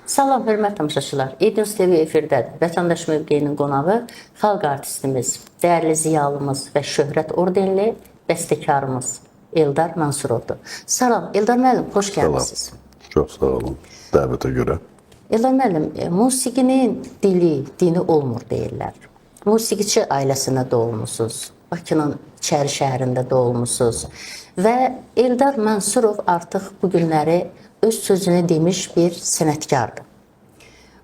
Salam, hörmət tamaşaçılar. İDNews TV efirdədir. Vətəndaş mövqeyinin qonağı xalq artistimiz, dəyərli ziyalımız və şöhrət ordenli bəstəkarımız Eldar Mansurovdur. Salam, Eldar müəllim, xoş gəlmisiniz. Salam, çox sağ olun dəvətə görə. Eldar müəllim, musiqinin dini olmur deyirlər. Musiqiçi ailəsinə doğulmusunuz, Bakının İçəri şəhərində doğulmusunuz və Eldar Mansurov artıq bu günləri öz sözünü demiş bir sənətkardır.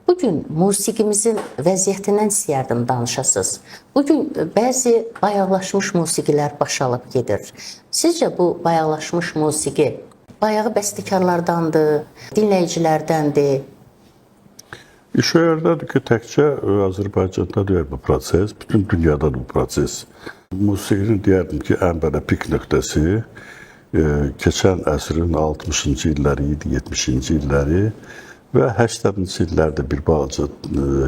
Bugün musiqimizin vəziyyətindən istəyərdim danışasınız. Bugün bəzi bayaqlaşmış musiqilər başalıb gedir. Sizcə bu bayaqlaşmış musiqi bayağı bəstəkarlardandır, dinləyicilərdəndir? İş o yerdədir ki, təkcə Azərbaycanda deyil bu proses, bütün dünyada bu proses. Musiqinin deyərdim ki, ən belə pik nöqtəsi keçən əsrin 60-cı illəri idi, 70-ci illəri və 80-ci illərdə bir balaca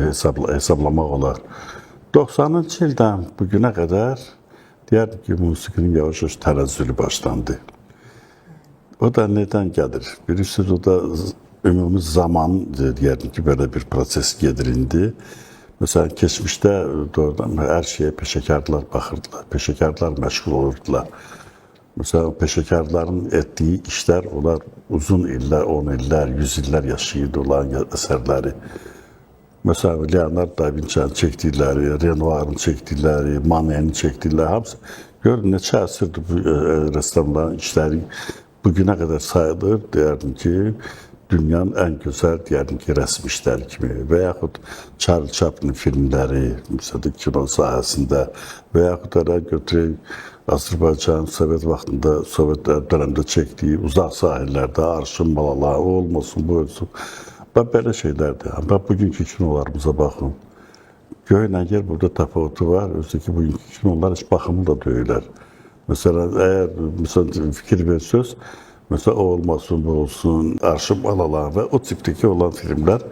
hesablamaq olar. 90-cı ildən bugünə qədər deyərdim ki, musiqinin yavaş-yavaş tənəzzülü başlandı. O da nədən gəlir? Bilirsiniz, o da ümumi zaman deyərdim ki, belə bir proses gedir indi. Məsələn, keçmişdə doğrudan hər şeyə peşəkarlar baxırdılar, peşəkarlar məşğul olurdular. Məsələn, peşəkarların etdiyi işlər, onlar uzun illər, 10 illər, 100 illər yaşayırdı olan əsərləri. Məsələn, Leonardo da Vinci'nin çəkdikləri, Renoir'ın çəkdikləri, Manet'in çəkdikləri, hamısı görün neçə əsrdir bu rəssamların işləri bugünə qədər sayılır, deyərdim ki, dünyanın ən gözəl, deyərdim ki, rəsm işləri kimi və yaxud Charles Chaplin filmləri, məsələn, kino sahəsində və yaxud da götürək Azərbaycan Sovet vaxtında, Sovet dönəmdə çəkdiyi uzaq sahillərdə arşın balalar, o olmasın, bu olsun. Belə şeylərdir. Amma bugünkü kinolarımıza baxın. Göylə yer burada təfavütü var, özü ki, bugünkü kinolar heç baxımı da deyilər. Məsələn, əgər fikir versəz, məsələn, o olmasın, bu olsun, arşın balalar və o tipdəki olan filmlər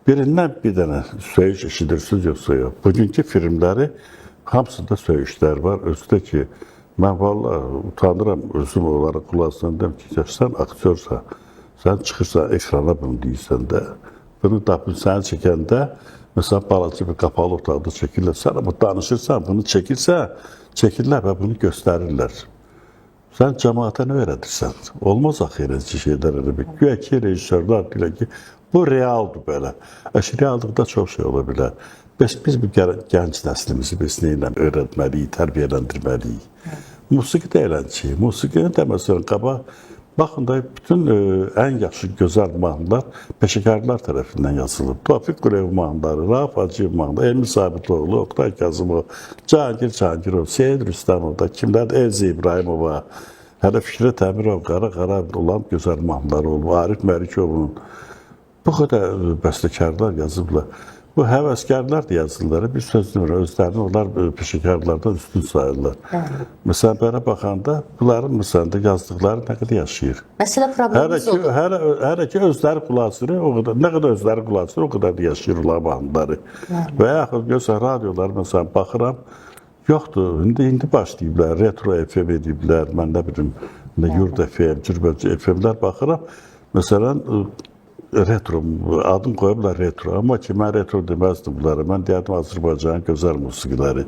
birindən bir dənə söyüş eşidirsiniz, yoxsa yox. Bugünkü filmləri hamısında söyüşlər var. Özü də ki, mən vallahi utanıram özüm olaraq qulağından deyim ki, sən aktyorsa, sən çıxırsan ekrana bunu deyirsən də, bunu tapın səni çəkəndə, məsələn, balaca bir qapalı otaqda çəkirlər, sən ama danışırsan, bunu çəkirsən, çəkirlər və bunu göstərirlər. Sən cəmaata nə öyrədirsən? Olmaz axı eləci şeylər eləmək. Güya ki, rejissorlar deyirlər ki, bu realdır belə. Reallıqda çox şey ola bilər. Biz bu gənc nəslimizi biz neylə öyrətməliyik, tərbiyələndirməliyik. Musiqi də eləncəyik. Musiqinin də məsələn, baxın da bütün ən yaxşı gözəl mahnılar peşəkarlar tərəfindən yazılıb. Tofiq Qureyev mahnıları, Rauf Hacıyev mahnıları, Emil Sabitoğlu, Oktay Kazımov, Cahangir Cahangirov, Seyid Rüstəmov da, kimlərdir? Elzi İbrahimova, hələ Fikrət Əmirov, qara olan gözəl mahnıları olub. Arif Məlikovun bu qədər bəstəkarlar yazıblar. Bu həvəskarlar da yazırlar. Bir söz demir, özlərini onlar peşəkarlardan üstün sayırlar. Məsələn, belə baxanda, bunların məsələn də yazdıqları nə qədər yaşayır. Məsələ problemimiz olur. Hələ ki, özləri qulasır, nə qədər özləri qulasır, o qədər də yaşayırlar mahnıları. Və yaxud görsən, radiolar, məsələn, baxıram, yoxdur, indi başlayıblar, retro FM ediblər, mən nə bilim, Yurd FM, Cürbəcə FM-lər baxıram, məsələn, retro, adım qoyublar retro. Amma ki, mən retro deməzdim bunlara. Mən deyərdim Azərbaycanın gözəl musiqiləri.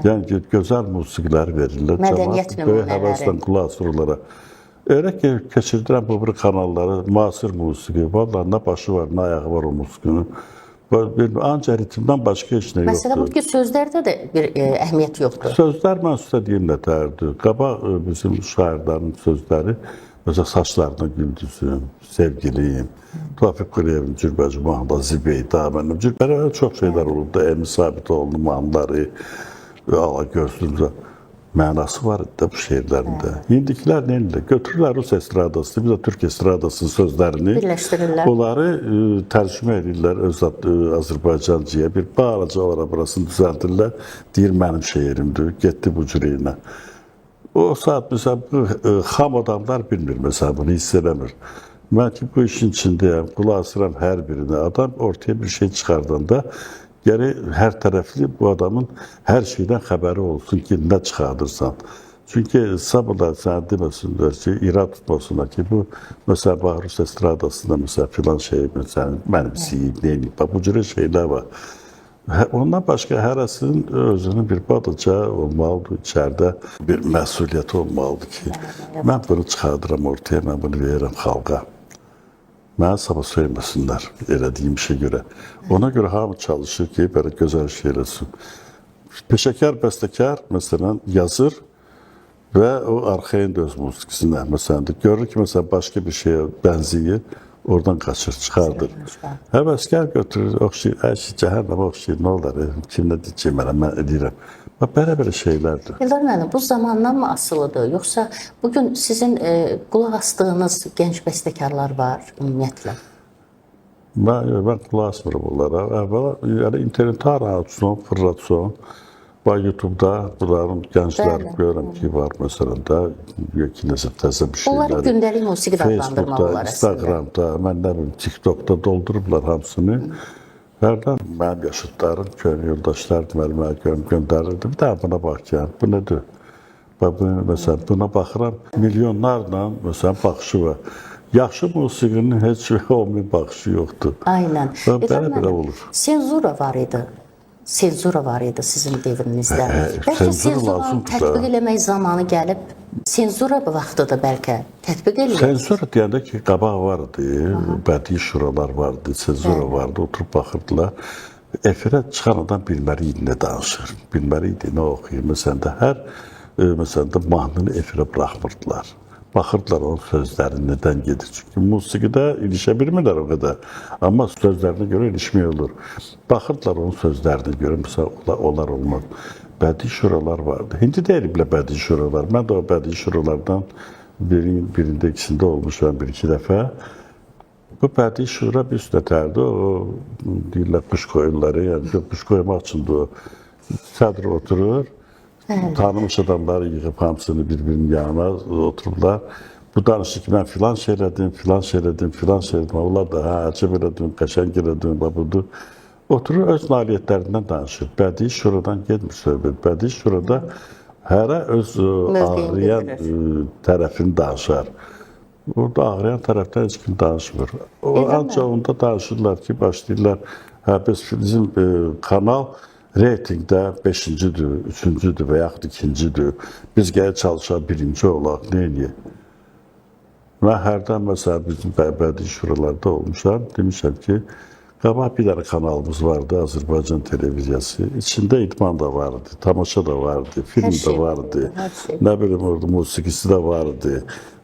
Yəni ki, gözəl musiqiləri verirlər. Mədəniyyət nümunələri. Böyük həvəsdən qulaq asır onlara. Elə ki, keçirdirəm bu bir kanalları, müasir musiqi. Vallahi nə başı var, nə ayağı var o musiqinin. Ancaq ritmdən başqa heç nə yoxdur. Məsələ bu ki, sözlərdə də bir əhəmiyyət yoxdur. Sözlər mən üstə deyim nətərdir. Qabaq bizim şairlərin sözləri, mesela saçlarına güldüzüm, sevgiliyim, Tofiq Qureyevin Cürbəcə mahnıları, Zibeyda, mənim Cürbəcə çox şeylər olurdu. Emil Sabitoğlu'nun mahnıları, Allah görsünüzə mənası var idi bu şeirlərində. İndikilər neyinlə? Götürürlər Rus estradasını, bir də Türk estradasının sözlərini, birləşdirirlər. Onları tərcümə edirlər öz Azərbaycancıya, bir balaca orasını düzəldirlər, deyir mənim şeirimdir, getdi bu cürəyinə. O saat məsələn, xam adamlar bilmir, məsələn, bunu hiss eləmir. Mən ki, bu işin içindəyəm, qulaq asıram hər birinə. Adam ortaya bir şey çıxardanda, gərək hər tərəfli bu adamın hər şeydən xəbəri olsun ki, nə çıxardırsan. Çünki sabırlar sənə deməsinlər ki, irad tutmasınlar ki, bu, məsələn, bax, Rus estradasında, məsələn, filan şey, məsələn, mənimsiyib, neyini, bax, bu cürə şeylər var. Ondan başqa hərəsinin özünün bir balaca olmalıdır, içəridə bir məsuliyyəti olmalıdır ki, mən bunu çıxardıram ortaya, mən bunu verirəm xalqa. Mənə sabah söyləməsinlər elədiyim işə görə. Ona görə hamı çalışır ki, belə gözəl şey eləsin. Peşəkar, bəstəkar, məsələn, yazır və o arxain də öz musiqisinə, məsələn, görür ki, məsələn, başqa bir şeyə bənziyir, oradan qaçır, çıxardır. Həvəskar götürür, oxşayır, əşi, cəhənnəm oxşayır, nə olar, kim nə deyəcək mənə, mən edirəm. Belə şeylərdir. Eldar müəllim, bu zamandan mı asılıdır, yoxsa bugün sizin qulaq asdığınız gənc bəstəkarlar var ümumiyyətlə? Mən qulaq asmıram onlara. Əvvəla internetə açsın, fırlatsın. Bax, YouTube'da bunların gənclər görürəm ki, var məsələn də, ki, nəsə təzə bir şeyləri. Onları gündəlik musiqi də adlandırmaq olar əslində. Instagramda, mən nə bilim, TikTok'da doldurublar hamısını. Hərdən mənim yaşıtlarım, köhnə yoldaşlar mənə göndərirdi. Bir daha buna bax ki, bu nədir? Məsələn, buna baxıram, milyonlarla, məsələn, baxışı var. Yaxşı musiqinin heç olmayan baxışı yoxdur. Aynen. Belə olur. Senzura var idi. Senzura var idi sizin devrinizdə. Bəlkə senzuranı tətbiq eləmək zamanı gəlib, senzura vaxtı da bəlkə tətbiq eləmək. Senzura deyəndə ki, qabaq vardı, bədii şuralar vardı, senzura vardı, oturub baxırdılar. Efirə çıxan adam bilməli idi nə danışır, bilməli idi nə oxuyur. Məsələn də hər mahnını efirə buraxmırdılar. Baxırdılar onun sözləri nədən gedir. Çünki musiqidə ilişə bilmirlər o qədər. Amma sözlərinə görə ilişmək olur. Baxırdılar onun sözlərinə görə, məsələn, onlar olmaz. Bədii şuralar vardı. İndi deyiliblər bədii şuralar. Mən də o bədii şuralardan birində, ikisində olmuşam bir-iki dəfə. Bu bədii şura bir üstə tərdi. O, deyirlər, quş qoyunları, yəni quş qoymaq üçündür o. Sədr oturur. Tanımış adamları yığıb hamısını bir-birinin yanına otururlar. Bu danışır ki, mən filan şey elədim, filan şey elədim, filan şey elədim. Onlar da, əcəb elədim, qəşəng elədim, budur. Oturur, öz nailiyyətlərindən danışır. Bədii şuradan getmir söhbət. Bədii şurada hərə öz ağrıyan tərəfini danışar. Orada ağrıyan tərəfdən heç kim danışmır. Ancaq onda danışırlar ki, başlayırlar, bizim kanal reytingdə 5-cidir, 3-cüdür və yaxud 2-cidir. Biz gəlir çalışaq birinci olaq, nə eləyək? Və hərdən məsələn bizim bədii şuralarda olmuşam, demişəm ki, qabaq bir dənə kanalımız vardı, Azərbaycan televiziyası. İçində idman da vardı, tamaşa da vardı, film də vardı, nə bilim orada musiqisi də vardı,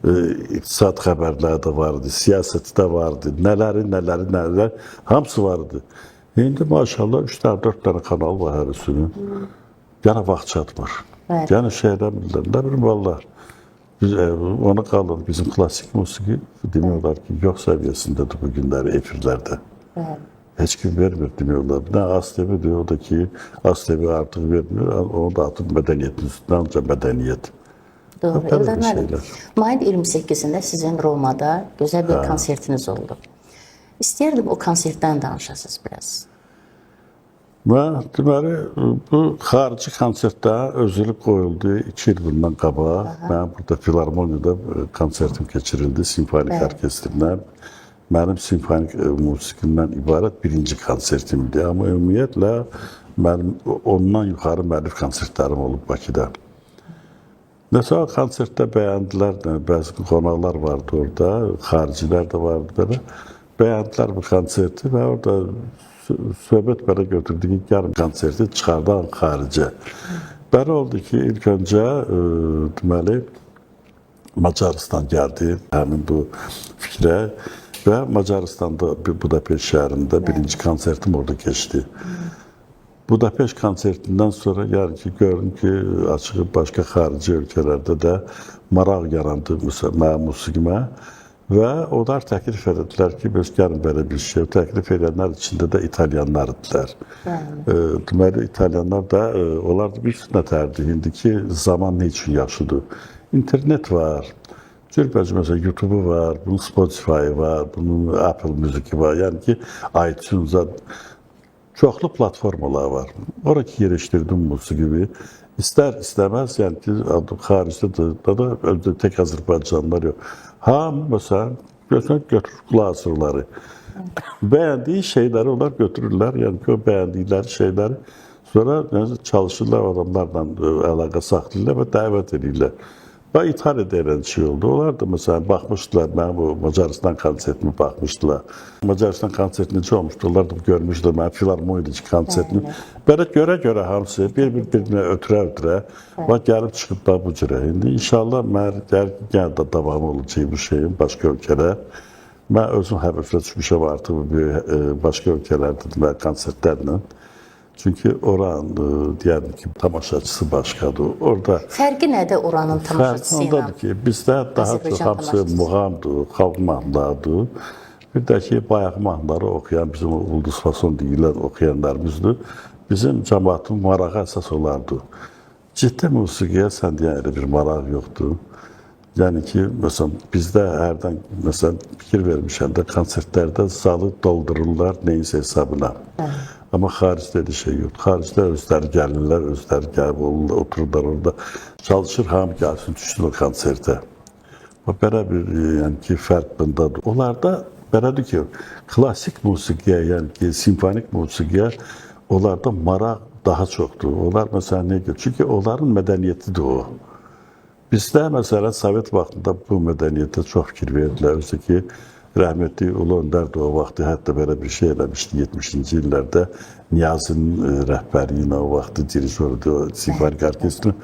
iqtisad xəbərləri də vardı, siyasəti də vardı, nələri, hamısı vardı. İndi maşallah 3-4 dənə kanal var hərisinin. Yəni vaxt çatmır. Yəni şeydən bilirlər, nə bilim vallah. Biz ona qalır, bizim klasik musiqi demiyorlar ki, yox səviyyəsindədir bu günləri efirlərdə. Heç kim vermir demiyorlar. Nə ASTV diyor, o da ki ASTV artıq vermir, onu da artıq mədəniyyətin üstündə ancaq mədəniyyət. Doğru, Eldar müəllim. Mayın 28-də sizin Romada gözəl bir konsertiniz oldu. İstəyərdim o konsertdən danışasınız biraz. Və deməli, bu xarici konsertdə özülü qoyuldu 2 il bundan qabaq. Mənim burada Filarmoniyada konsertim keçirildi simfonik orkestrlə. Mənim simfonik musiqimdən ibarət birinci konsertimdi. Amma ümumiyyətlə, mənim ondan yuxarı müəllif konsertlərim olub Bakıda. Nəsə konsertdə bəyəndilər, bəzi qonaqlar vardı orada, xaricilər də vardı belə. Bəyəndilər bu konserti və orada söhbət belə götürdü ki, gəlin konserti çıxardan xaricə. Belə oldu ki, ilk öncə deməli Macarıstan gəldi həmin bu fikrə və Macarıstanda Budapeşt şəhərində birinci konsertim orada keçdi. Budapeşt konsertindən sonra yəni ki, gördüm ki, açığı başqa xarici ölkələrdə də maraq yarandı mənim musiqimə. Və onlar təklif edildilər ki, biz gəlin belə bir şey. Təklif edənlər içində də İtalyanlardılar. Deməli, İtalyanlar da, onlar da bir nətərdir. İndiki zaman ne üçün yaxşıdır? İnternet var, cürbəcə məsələn YouTube var, bunun Spotify var, bunun Apple müziki var. Yəni ki, iTunes-a çoxlu platformalar var. Oraki yerləşdirdim musiqimi. İstər-istəməz, yəni ki, xaricdə da özdə tək Azərbaycanlılar yox. Hamı, məsələn, götürür qulaq asırları. Bəyəndiyi şeyləri onlar götürürlər, yəni ki, o bəyəndikləri şeyləri sonra çalışırlar adamlarla əlaqə saxlayırlar və dəvət edirlər. Və ithal edən şey oldu. Onlar da məsələn baxmışdılar, mənim bu Macarıstan konsertimi baxmışdılar. Macarıstan konserti necə olmuşdu? Onlar da görmüşdülər mənim filarmoniyadakı konsertini. Belə görə hamısı bir-birinə ötürə və gəlib çıxıb da bu cürə. İndi inşallah mən yenə də davam olacaq bu şeyin başqa ölkələr. Mən özüm həvəflə düşmüşəm artıq başqa ölkələrdə və konsertlərlə. Çünki oranın, deyəlim ki, tamaşaçısı başqadır. Orada Fərqi nədir oranın tamaşaçısı ilə? Ondadır ki, bizdə daha çox hamısı muğamdır, xalq mahnılarıdır. Bir də ki, bayaq mahnıları oxuyan, bizim ulduz fason deyilən oxuyanlarımızdır. Bizim cəmaatın marağı əsas olardı. Ciddi musiqiyə sən deyən elə bir maraq yoxdur. Yəni ki, məsələn, bizdə hərdən, məsələn, fikir vermişəm də, konsertlərdə zalı doldururlar neyinsə hesabına. Amma xaricdə elə şey yoxdur. Xaricdə özləri gəlirlər, özləri gəlib olurlar, otururlar orada. Çalışır, hamı gəlsin, düşsün o konsertə. Belə bir, yəni ki, fərq bundadır. Onlarda belədir ki, klassik musiqiyə, yəni ki, simfonik musiqiyə onlarda maraq daha çoxdur. Onlar, məsələn, nə gəlir? Çünki onların mədəniyyətidir o. Bizdə, məsələn, Sovet vaxtında bu mədəniyyətə çox fikir verdilər. Özü ki, rəhmətli Ulu Öndər də o vaxtı hətta belə bir şey eləmişdi 70-ci illərdə Niyazinin rəhbəri ilə o vaxtı dirijordu, simfonik orkestrin.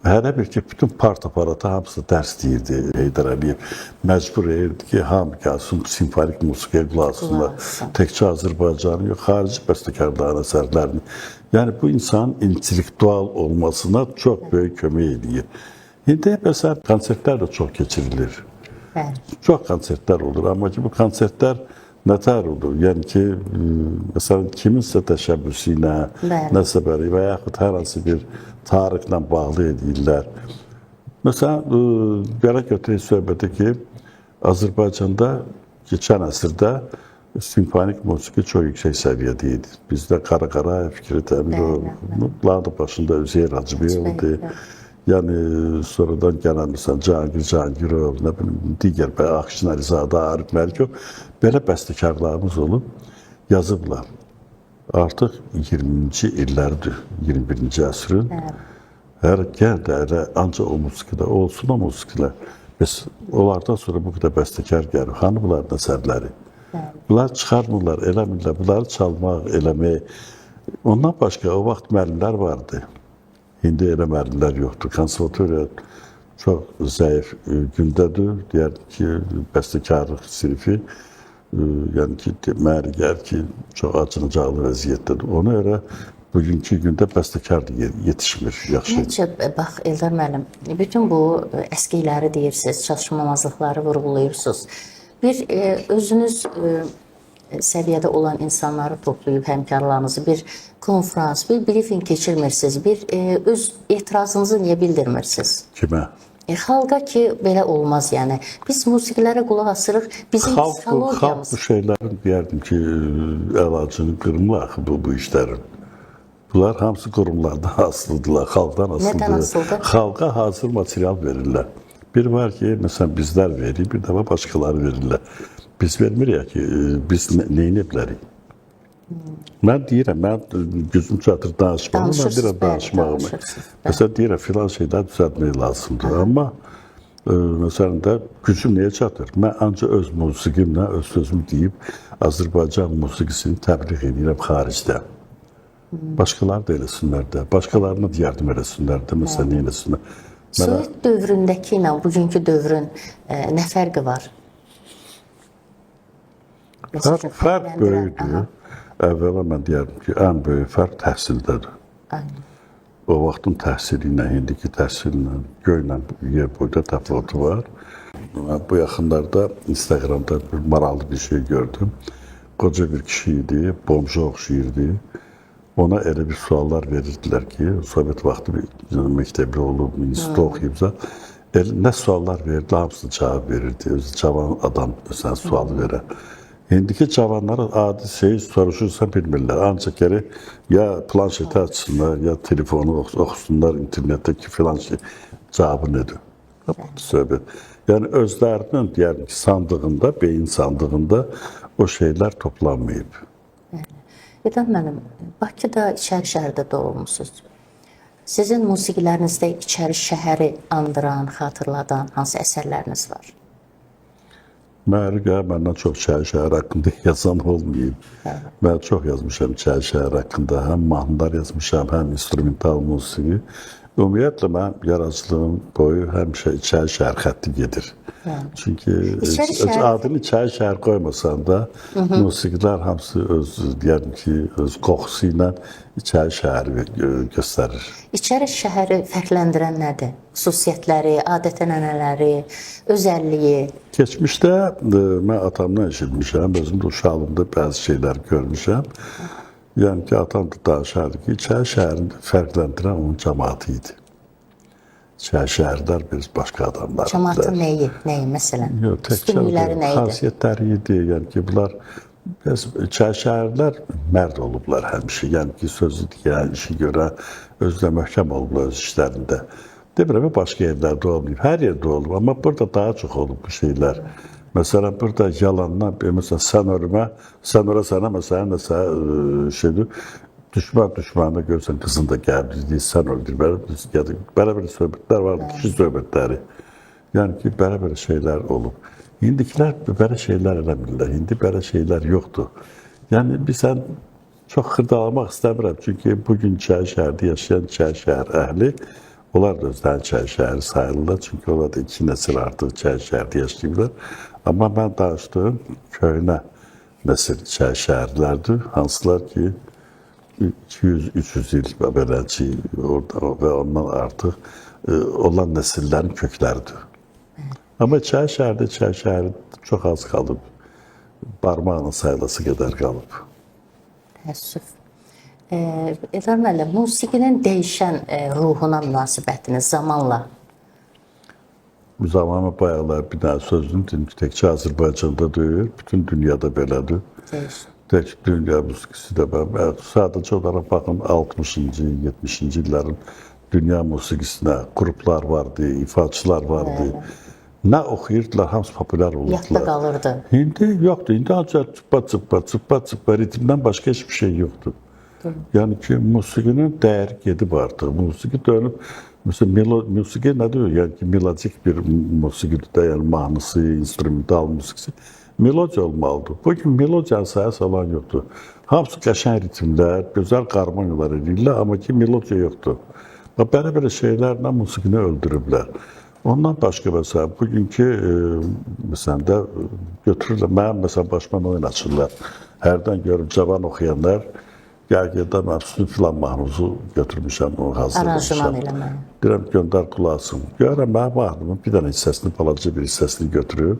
Hələ bir ki, bütün part aparatı hamısı dərs deyirdi Heydər Əliyev. Məcbur edirdi ki, hamı gəlsin, simfonik musiqiyə qulaq asınlar. Təkcə Azərbaycanın yox, xarici bəstəkarların əsərlərini. Yəni, bu insanın intellektual olmasına çox böyük kömək edir. İndi məsələn, konsertlər də çox keçirilir. Çox konsertlər olur, amma ki, bu konsertlər nətər olur? Yəni ki, məsələn, kiminsə təşəbbüsü ilə, nəsə belə və yaxud hər hansı bir tarixlə bağlı edirlər. Məsələn, belə götürək söhbəti ki, Azərbaycanda keçən əsrdə simfonik musiqi çox yüksək səviyyədə idi. Bizdə Qara Qarayev, Fikret Əmirov, bunların da başında Üzeyir Hacıbeyovdu. Yəni, sonradan gələn, məsələn, Cahangirov, nə bilim, digər Akşin Əlizadə, Arif Məlikov, belə bəstəkarlarımız olub, yazıblar. Artıq 20-ci illərdir, 21-ci əsrin. Hər gəl də elə, ancaq o musiqidə, olsun o musiqilər. Bəs, onlardan sonra bu qədər bəstəkar gəlir. Hanı bunların əsərləri? Bunlar çıxarmırlar, eləmirlər, bunları çalmaq, eləmək. Ondan başqa, o vaxt müəllimlər vardı. İndi elə müəllimlər yoxdur. Konservatoriya çox zəif gündədir. Deyər ki, bəstəkarlıq sinifi, yəni ki, deməli gəlir ki, çox acınacaqlı vəziyyətdədir. Ona görə bugünkü gündə bəstəkar yetişmir, yaxşı. Necə, bax, Eldar müəllim, bütün bu əskikləri deyirsiniz, çatışmamazlıqları vurğulayırsınız. Bir özünüz səviyyədə olan insanları toplayıb həmkarlarınızı bir konfrans, bir briefing keçirmirsiniz, bir öz etirazınızı niyə bildirmirsiniz? Kimə? Xalqa ki, belə olmaz, yəni. Biz musiqilərə qulaq asırıq, bizim psixologiyamız... Xalq bu şeylərin, deyərdim ki, əlacını qırmır bu işlərin. Bunlar hamısı qurumlardan asılıdırlar, xalqdan asılıdır. Nədən asılıdır? Xalqa hazır material verirlər. Bir var ki, məsələn, bizlər veririk, bir dəfə başqaları verirlər. Biz vermirik ki, biz neyini bilərik? Mən deyirəm, mən gücüm çatır danışmağımı, mən deyirəm danışmağımı. Məsələn, deyirəm, filan şeydən düzəltmək lazımdır. Amma, məsələn də, gücüm nəyə çatır? Mən ancaq öz musiqimlə, öz sözümü deyib, Azərbaycan musiqisini təbliğ edirəm xaricdə. Başqaları da eləsinlər də, başqalarına yardım eləsinlər də, məsələn, nə eləsinlər. Sovet dövründəki ilə bugünkü dövrün nə fərqi var? Fərq böyükdür. Əvvəla mən deyərdim ki, ən böyük fərq təhsildədir. O vaxtın təhsili ilə, indiki təhsillə, göylə yer boyda təfavütü var. Bu yaxınlarda Instagramda bir maraqlı bir şey gördüm. Qoca bir kişi idi, bomja oxşayırdı. Ona elə bir suallar verirdilər ki, Sovet vaxtı bir məktəbli olub, institutda oxuyubsa, nə suallar verirdi, hamısını cavab verirdi. Özü cavan adam, məsələn, sual verə. İndiki cavanlara adi şey soruşursan bilmirlər. Ancaq gərək ya planşeti açsınlar, ya telefonu oxusunlar, internetdəki filan şey. Cavabı nədir? Bu söhbət. Yəni özlərinin deyəlim ki, sandığında, beyin sandığında o şeylər toplanmayıb. İlham müəllim, Bakıda, İçəri şəhərdə doğulmusunuz. Sizin musiqilərinizdə İçəri şəhəri andıran, xatırladan hansı əsərləriniz var? Mənim məndən çox İçəri şəhər haqqında yazan olmayıb. Mən çox yazmışam İçəri şəhər haqqında. Həm mahnılar yazmışam, həm instrumental musiqi. Ümumiyyətlə, mənim yaradıcılığım boyu həmişə İçəri şəhər xətti gedir. Çünki adını İçəri şəhər qoymasan da, musiqilər hamısı öz, deyəlim ki, öz qoxusu ilə İçəri şəhəri göstərir. İçəri şəhəri fərqləndirən nədir? Xüsusiyyətləri, adət-ənənələri, özəlliyi? Keçmişdə mən atamdan eşitmişəm, özüm də uşaqlığımda bəzi şeylər görmüşəm. Yəni ki, atam da danışardı ki, İçəri şəhərini fərqləndirən onun cəmaatı idi. İçəri şəhərlər biz başqa adamlar. Cəmaatın nəyi, məsələn? Yox, üstünlükləri nə idi? Xasiyyətləri idi. Yəni ki, bunlar İçəri şəhərlər mərd olublar həmişə. Yəni ki, sözü deyən, işi görən, özü də möhkəm olublar öz işlərində. Demirəm, başqa yerlərdə olmayıb, hər yerdə olub. Amma burada daha çox olub bu şeylər. Məsələn, burada yalandan, məsələn, sən ora sənə, məsələn, şeydir, düşmanına görsən, qızın da gəldi, sən öldür, belə söhbətlər vardı, kişi söhbətləri. Yəni ki, belə şeylər olub. İndikilər belə şeylər eləmirlər, indi belə şeylər yoxdur. Yəni, sən çox xırdalamaq istəmirəm, çünki bugün İçəri şəhərdə yaşayan İçəri şəhər əhli, onlar da özlərini İçəri şəhəri sayılırlar, çünki onlar da 2 nəsil artıq İçəri şəhərdə yaşayırlar. Amma mən danışdığım köhnə nəsil İçəri şəhərlərdir, hansılar ki, 200-300 il beləcə və ondan artıq olan nəsillərin kökləridir. Amma İçəri şəhəri çox az qalıb, barmağının sayılası qədər qalıb. Təəssüf. İlham müəllim, musiqinin dəyişən ruhuna münasibətiniz zamanla? Bu zamanı bayaqlar bir dənə sözünü dedim ki, təkcə Azərbaycanda deyil, bütün dünyada belədir. Tək dünya musiqisi də var. Sadəcə olaraq baxın 60-cı, 70-ci illərin dünya musiqisinə qruplar vardı, ifaçılar vardı. Nə oxuyurdular, hamısı populyar olurdular. Yadda qalırdı. İndi yoxdur, indi ancaq çıppa, ritmdən başqa heç bir şey yoxdur. Yəni ki, musiqinin dəyəri gedib artıq. Musiqi dönüb, musiqi nədir? Yəni ki, melodik bir musiqidir, yəni mahnısı, instrumental musiqisi. Melodiya olmalıdır. Bugün melodiyanı saya salan yoxdur. Hamısı qəşəng ritmlər, gözəl qarmoniyalar edirlər, amma ki, melodiya yoxdur. Belə şeylərlə musiqini öldürüblər. Ondan başqa məsələn, bugünkü məsələn də götürürlər, mənim məsələn başıma oyun açırlar. Hərdən görüm cavan oxuyanlar, gəlgədə mən filan mahnımızı götürmüşəm, onu hazırlamışam. Aranjman eləmək. Deyirəm, göndər qulaqsın. Görürəm, mənim mahnımın bir dənə hissəsini, balaca bir hissəsini götürüb,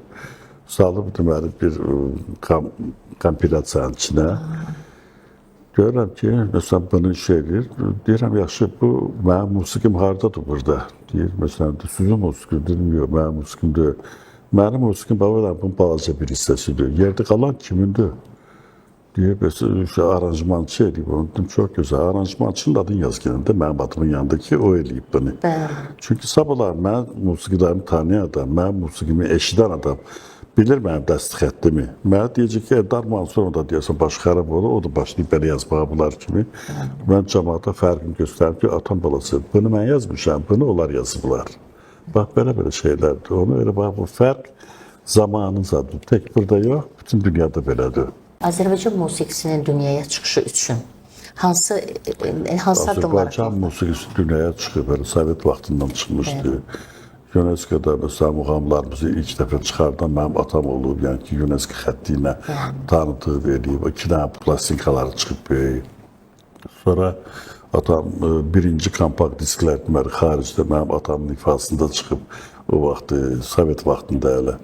salıb deməli bir kompilasiyanın içinə. Görürəm ki, məsələn, bunu şey edir. Deyirəm, yaxşı, bu mənim musiqim haradadır burada? Deyir, məsələn, sizin musiqim, deyirəm, yox, mənim musiqim deyil. Mənim musiqim, bunun balaca bir hissəsidir. Yerdə qalan kimindir? Deyir, aranjmançı edib, onu dedim, çox gözəl. Aranjmançının adını yaz gəlində, mənim adımın yanındakı o eləyib bunu. Çünki sabahlar mən musiqilərimi tanıyan adam, mənim musiqimi eşidən adam, bilir mənim dəstixəttimi. Mənə deyəcək ki, Eldar Mansur da deyəsən başı xarab olur, o da başlayıb belə yazmağa bunlar kimi. Mən cəmaata fərqini göstərib ki, atam balası, bunu mən yazmışam, bunu onlar yazıblar. Bax, belə şeylərdir. Onu elə bax, bu fərq zamanıncadır. Tək burada yox, bütün dünyada belədir. Azərbaycan musiqisinin dünyaya çıxışı üçün hansı addımlar? Azərbaycan musiqisi dünyaya çıxıb, Sovet vaxtından çıxmışdı. UNESCO-da məsələn, muğamlarımızı ilk dəfə çıxardan mənim atam olub, yəni ki, UNESCO xətti ilə tanıtıb, eləyib, 2 dənə plastikaları çıxıb böyük. Sonra atam birinci kompakt disklər deməli, xaricdə mənim atamın ifasında çıxıb, o vaxtı, Sovet vaxtında elə.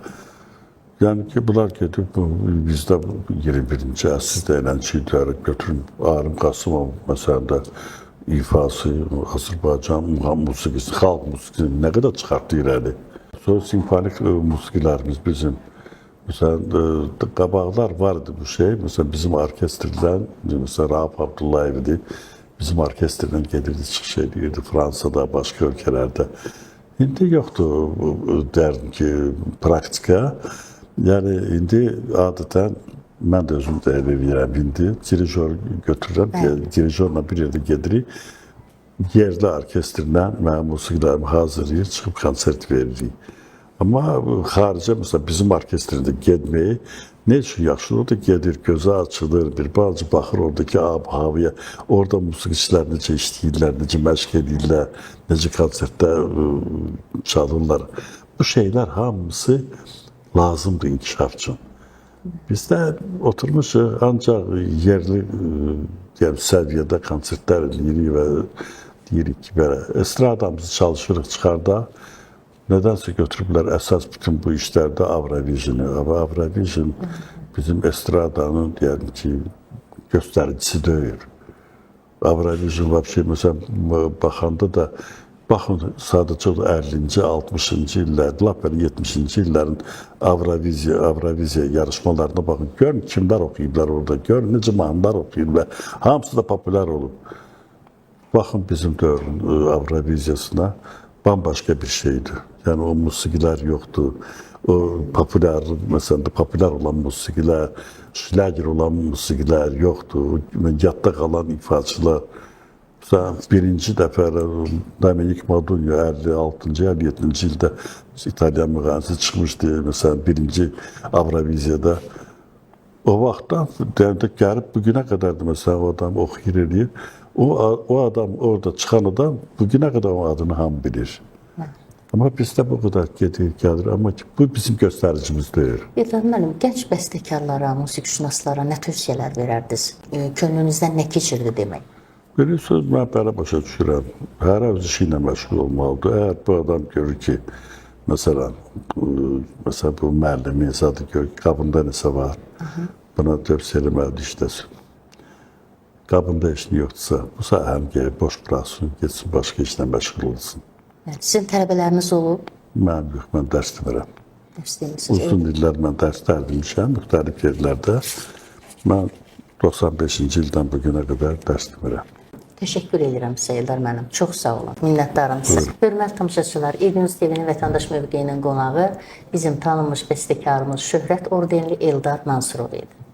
Yəni ki, bunlar gedib, bizdə 21-ci əsrdə eləncikləri götürün, Arif Qasımov məsələn də ifası, Azərbaycan musiqisi, xalq musiqisi nə qədər çıxartdı irəli. Sonra simfonik musiqilərimiz bizim Məsələn, qabaqlar var idi bu şey. Məsələn, bizim orkestrdən, məsələn, Rauf Abdullayev idi. Bizim orkestrdən gedirdi, çıxış edirdi Fransada, başqa ölkələrdə. İndi yoxdur, deyərdim ki, praktika. Yəni, indi adətən, mən də özüm də edirəm indi, dirijor götürürəm, dirijorla bir yerdə gedirik, yerli orkestrlə mənim musiqilərimi hazırlayır, çıxıb konsert veririk. Amma xaricə, məsələn, bizim orkestrdə getməyi nə üçün yaxşı olur da gedir, gözü açılır, bir balcı baxır oradakı ab-havaya, orada musiqiçilər necə işləyirlər, necə məşq edirlər, necə konsertdə çalırlar. Bu şeylər hamısı lazımdır inkişaf üçün. Bizdə oturmuşuq, ancaq yerli səviyyədə konsertlər edirik və deyirik ki, belə, estradamızı çalışırıq çıxarda. Nədənsə götürüblər əsas bütün bu işlərdə Avrovisionu. Avrovision bizim estradanın, deyəlim ki, göstəricisi deyil. Avrovision vəbşə, məsələn, baxanda da, baxın, sadəcə 50-ci, 60-cı illərdə, lap belə 70-ci illərin Avroviziya yarışmalarına baxın. Görün, kimlər oxuyublar orada, görün, necə mahnılar oxuyublar. Hamısı da populyar olub. Baxın, bizim dövrün Avroviziyasına bambaşqa bir şeydir. Yəni, o musiqilər yoxdur. O populyar, məsələn, populyar olan musiqilər, şlager olan musiqilər yoxdur. Yadda qalan ifaçılar. Məsələn, birinci dəfə Dominik Madunyo 56-cı, 57-ci ildə İtalyan müğənnisi çıxmışdı, məsələn, birinci Avroviziyada. O vaxtdan gəlib bugünə qədərdir, məsələn, o adam oxuyur edir. O adam, orada çıxan adam bugünə qədər o adını hamı bilir. Amma bizdə bu qədər gedir, gəlir. Amma bu bizim göstəricimiz deyil. Eldar müəllim, gənc bəstəkarlara, musiqişünaslara nə tövsiyələr verərdiniz? Könlünüzdən nə keçirdi demək? Belə söz mən belə başa düşürəm. Hər öz işi ilə məşğul olmalıdır. Əgər bu adam görür ki, məsələn, bu müəllimi zadı görür ki, qabında nəsə var, buna tövsiyə eləməlidir, işləsin. Qabında işini yoxdursa, bu sahəni geri boş bıraksın, geçsin, başqa işlə məşğul olsun. Sizin tələbələriniz olub? Mən yox, mən dərs demirəm. Dərs demişsiniz. Uzun illər mən dərslər demişəm, müxtəlif yerlərdə. Mən 95-ci ildən bugünə qədər dərs demirəm. Təşəkkür edirəm sizə, Eldar müəllim. Çox sağ olun. Minnətdaram sizə. Hörmətli tamaşaçılar, İlgünüz TV-nin vətəndaş mövqeyinin qonağı bizim tanınmış bəstəkarımız Şöhrət ordenli Eldar Mansurov idi.